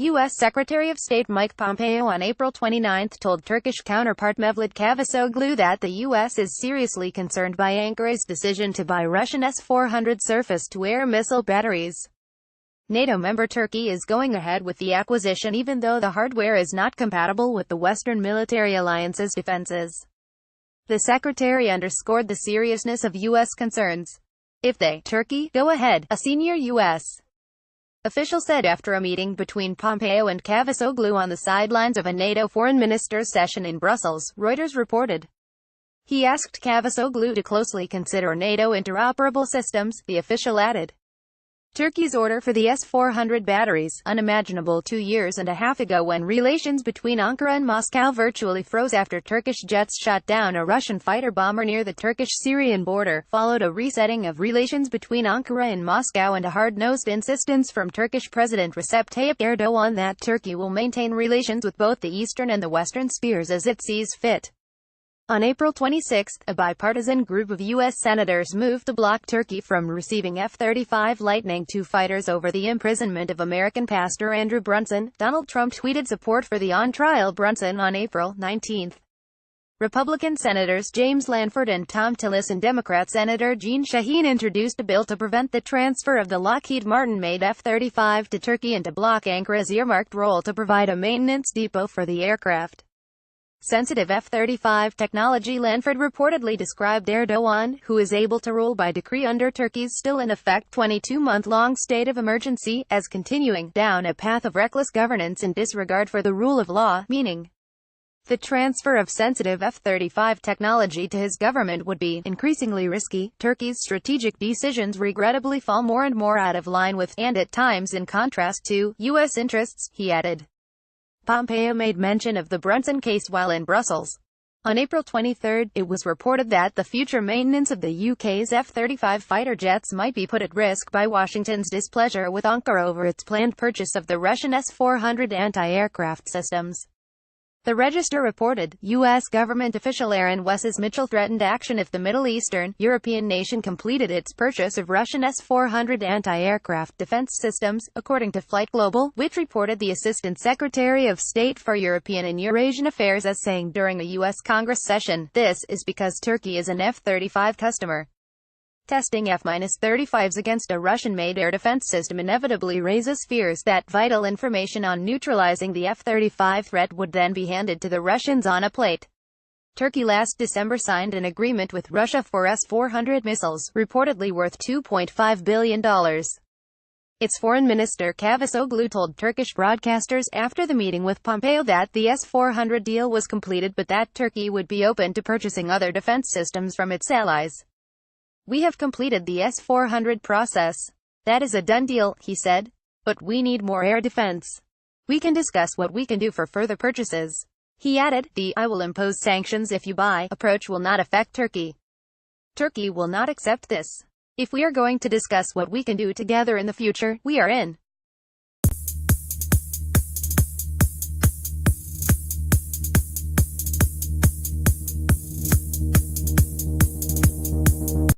U.S. Secretary of State Mike Pompeo on April 29 told Turkish counterpart Mevlut Cavusoglu that the U.S. is seriously concerned by Ankara''s decision to buy Russian S-400 surface-to-air missile batteries. NATO member Turkey is going ahead with the acquisition even though the hardware is not compatible with the Western military alliance's defenses. The secretary underscored the seriousness of U.S. concerns. If they, Turkey, go ahead, a senior U.S. official said after a meeting between Pompeo and Cavusoglu on the sidelines of a NATO foreign ministers' session in Brussels, Reuters reported. He asked Cavusoglu to closely consider NATO interoperable systems, the official added. Turkey's order for the S-400 batteries, unimaginable 2.5 years ago when relations between Ankara and Moscow virtually froze after Turkish jets shot down a Russian fighter bomber near the Turkish-Syrian border, followed a resetting of relations between Ankara and Moscow and a hard-nosed insistence from Turkish President Recep Tayyip Erdogan that Turkey will maintain relations with both the eastern and the western spheres as it sees fit. On April 26, a bipartisan group of U.S. senators moved to block Turkey from receiving F-35 Lightning II fighters over the imprisonment of American pastor Andrew Brunson. Donald Trump tweeted support for the on-trial Brunson on April 19. Republican Senators James Lanford and Tom Tillis and Democrat Senator Jeanne Shaheen introduced a bill to prevent the transfer of the Lockheed Martin-made F-35 to Turkey and to block Ankara's earmarked role to provide a maintenance depot for the aircraft. Sensitive F-35 technology. Lanford reportedly described Erdogan, who is able to rule by decree under Turkey's still-in-effect 22-month-long state of emergency, as continuing down a path of reckless governance and disregard for the rule of law, meaning the transfer of sensitive F-35 technology to his government would be increasingly risky. Turkey's strategic decisions regrettably fall more and more out of line with, and at times in contrast to, U.S. interests, he added. Pompeo made mention of the Brunson case while in Brussels. On April 23, it was reported that the future maintenance of the UK's F-35 fighter jets might be put at risk by Washington's displeasure with Ankara over its planned purchase of the Russian S-400 anti-aircraft systems. The Register reported, U.S. government official Aaron Wes's Mitchell threatened action if the Middle Eastern, European nation completed its purchase of Russian S-400 anti-aircraft defense systems, according to Flight Global, which reported the Assistant Secretary of State for European and Eurasian Affairs as saying during a U.S. Congress session, this is because Turkey is an F-35 customer. Testing F-35s against a Russian-made air defense system inevitably raises fears that vital information on neutralizing the F-35 threat would then be handed to the Russians on a plate. Turkey last December signed an agreement with Russia for S-400 missiles, reportedly worth $2.5 billion. Its foreign minister Cavusoglu told Turkish broadcasters after the meeting with Pompeo that the S-400 deal was completed but that Turkey would be open to purchasing other defense systems from its allies. We have completed the S-400 process. That is a done deal, he said. But we need more air defense. We can discuss what we can do for further purchases. He added, the "I will impose sanctions if you buy" approach will not affect Turkey. Turkey will not accept this. If we are going to discuss what we can do together in the future, we are in.